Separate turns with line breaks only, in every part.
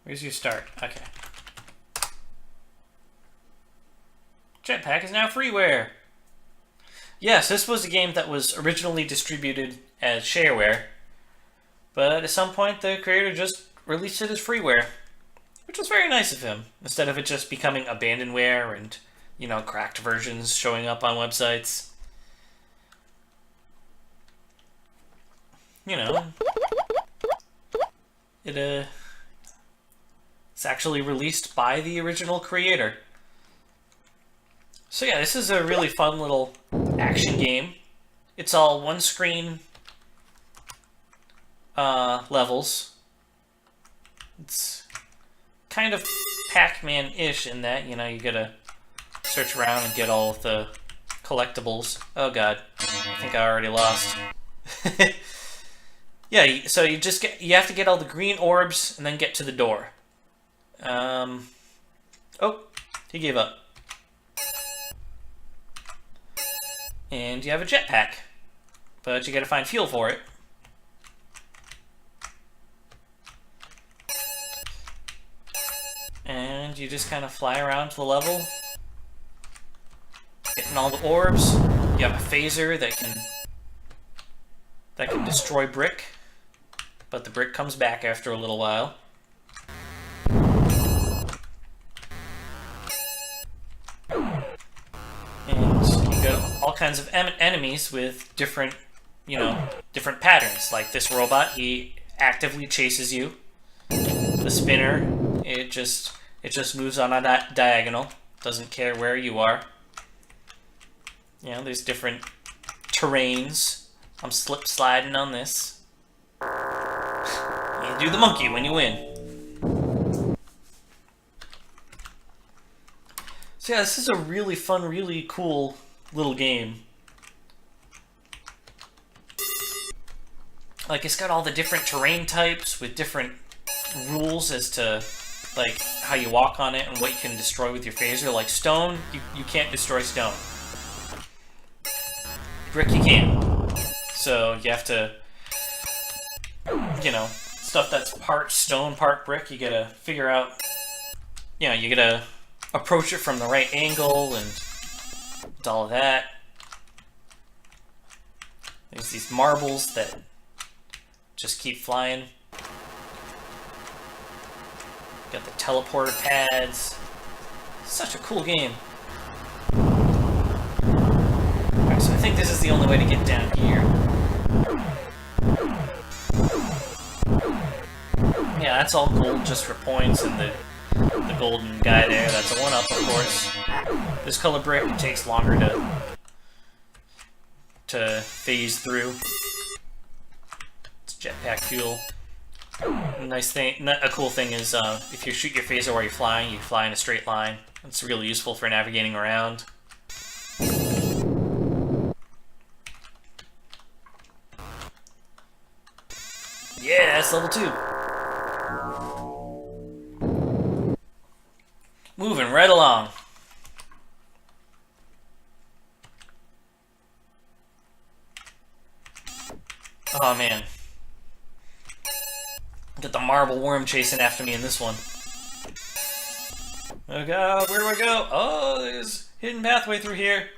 Where's your start? Okay. Jetpack is now freeware. Yes, this was a game that was originally distributed as shareware, but at some point the creator just released it as freeware, which was very nice of him, instead of it just becoming abandonware and, you know, cracked versions showing up on websites. You know, it's actually released by the original creator. So yeah, this is a really fun little action game. It's all one-screen levels. It's kind of Pac-Man-ish in that, you know, you gotta search around and get all of the collectibles. Oh god, I think I already lost. Yeah, so you have to get all the green orbs and then get to the door. Oh, he gave up. And you have a jetpack, but you gotta find fuel for it. And you just kind of fly around the level, getting all the orbs. You have a phaser that can destroy brick, but the brick comes back after a little while. All kinds of enemies with different, you know, different patterns. Like this robot, he actively chases you. The spinner, it just moves on a diagonal. Doesn't care where you are. You know, there's different terrains. I'm slip sliding on this. You do the monkey when you win. So yeah, this is a really fun, really cool little game. Like, it's got all the different terrain types with different rules as to, like, how you walk on it and what you can destroy with your phaser. Like stone, you can't destroy stone. Brick you can. So you have to, you know, stuff that's part stone, part brick, you gotta figure out, you know, you gotta approach it from the right angle and all of that. There's these marbles that just keep flying. Got the teleporter pads. Such a cool game. Alright, so I think this is the only way to get down here. Yeah, that's all gold just for points, and the golden guy there, that's a 1-up, of course. This color brick takes longer to phase through. It's jetpack fuel. Nice thing, a cool thing is if you shoot your phaser while you're flying, you fly in a straight line. It's really useful for navigating around. Yeah, that's level 2. Moving right along. Oh man. Got the marble worm chasing after me in this one. Oh god, where do I go? Oh, there's a hidden pathway through here.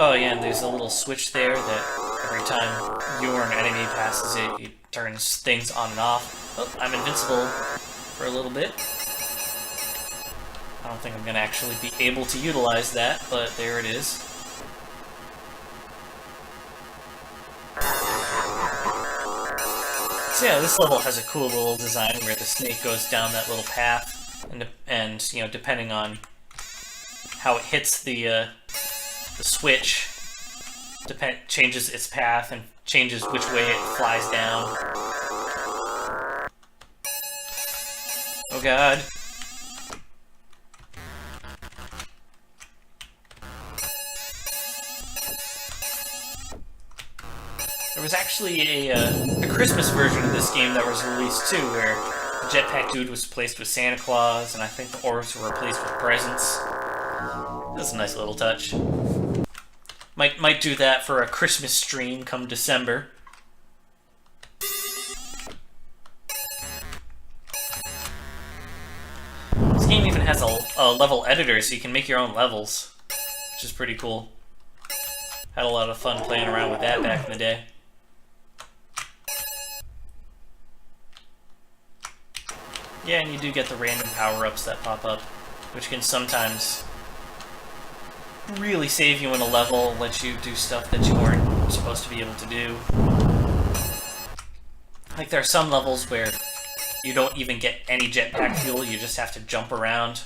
Oh yeah, and there's a little switch there that every time you or an enemy passes it, it turns things on and off. Oh, I'm invincible for a little bit. I don't think I'm going to actually be able to utilize that, but there it is. So yeah, this level has a cool little design where the snake goes down that little path, and you know, depending on how it hits the switch, changes its path and changes which way it flies down. Oh god. There was actually a Christmas version of this game that was released too, where the Jetpack Dude was replaced with Santa Claus, and I think the orbs were replaced with presents. It That's a nice little touch. Might do that for a Christmas stream come December. This game even has a level editor, so you can make your own levels, which is pretty cool. Had a lot of fun playing around with that back in the day. Yeah, and you do get the random power-ups that pop up, which can sometimes really save you in a level, let you do stuff that you weren't supposed to be able to do. Like, there are some levels where you don't even get any jetpack fuel, you just have to jump around.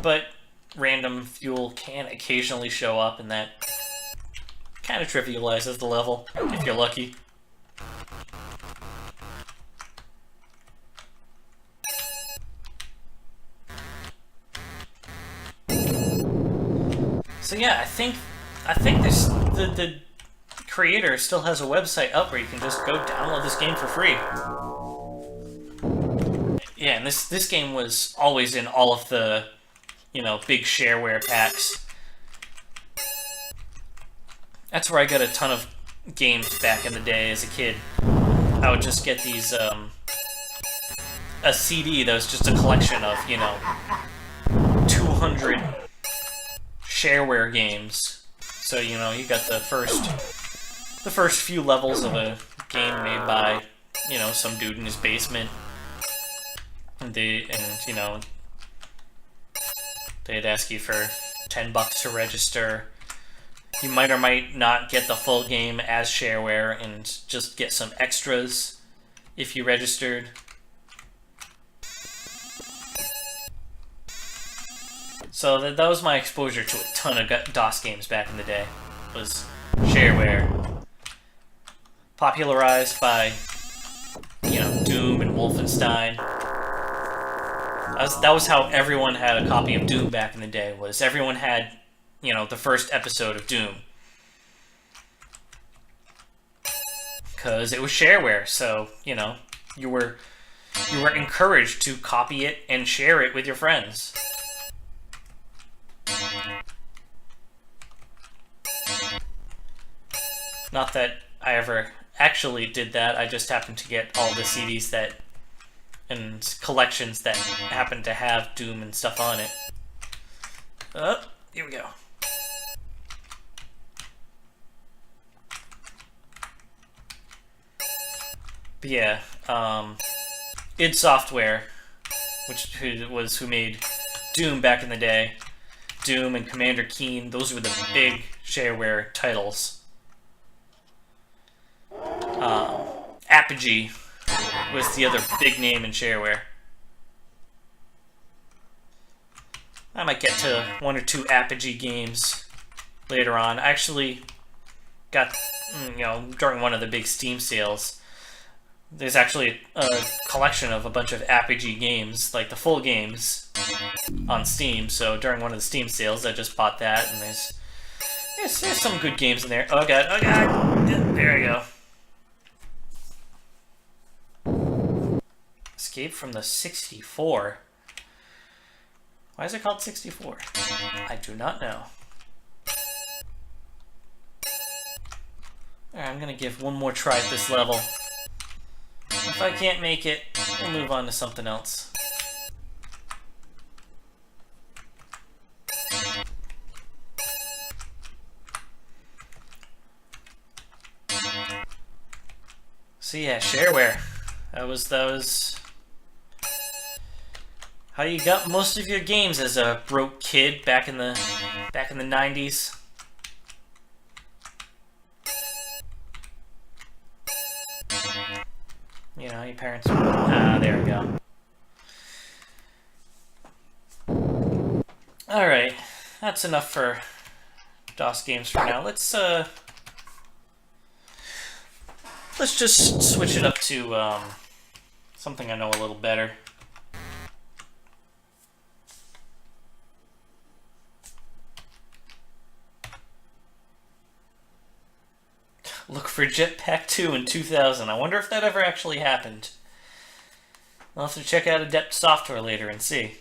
But random fuel can occasionally show up, and that kind of trivializes the level, if you're lucky. So yeah, I think this the creator still has a website up where you can just go download this game for free. Yeah, and this game was always in all of the, you know, big shareware packs. That's where I got a ton of games back in the day as a kid. I would just get these a CD that was just a collection of, you know, 200 shareware games. So, you know, you got the first few levels of a game made by, you know, some dude in his basement. And you know, they'd ask you for $10 to register. You might or might not get the full game as shareware and just get some extras if you registered. So that was my exposure to a ton of DOS games back in the day. Was shareware, popularized by, you know, Doom and Wolfenstein. That was how everyone had a copy of Doom back in the day. Was everyone had, you know, the first episode of Doom, because it was shareware. So, you know, you were encouraged to copy it and share it with your friends. Not that I ever actually did that. I just happened to get all the CDs that and collections that happened to have Doom and stuff on it. Oh, here we go. But yeah, id Software, who made Doom back in the day. Doom and Commander Keen, those were the big shareware titles. Apogee was the other big name in shareware. I might get to one or two Apogee games later on. I actually got, you know, during one of the big Steam sales, there's actually a collection of a bunch of Apogee games, like the full games, on Steam. So during one of the Steam sales, I just bought that, and there's some good games in there. Oh god, oh god, there we go. Escape from the 64. Why is it called 64? I do not know. Alright, I'm gonna give one more try at this level. If I can't make it, we'll move on to something else. So yeah, shareware. That was how you got most of your games as a broke kid back in the 90s. You know, your parents. There we go. All right, that's enough for DOS games for now. Let's just switch it up to something I know a little better. Look for Jetpack 2 in 2000. I wonder if that ever actually happened. I'll have to check out Adept Software later and see.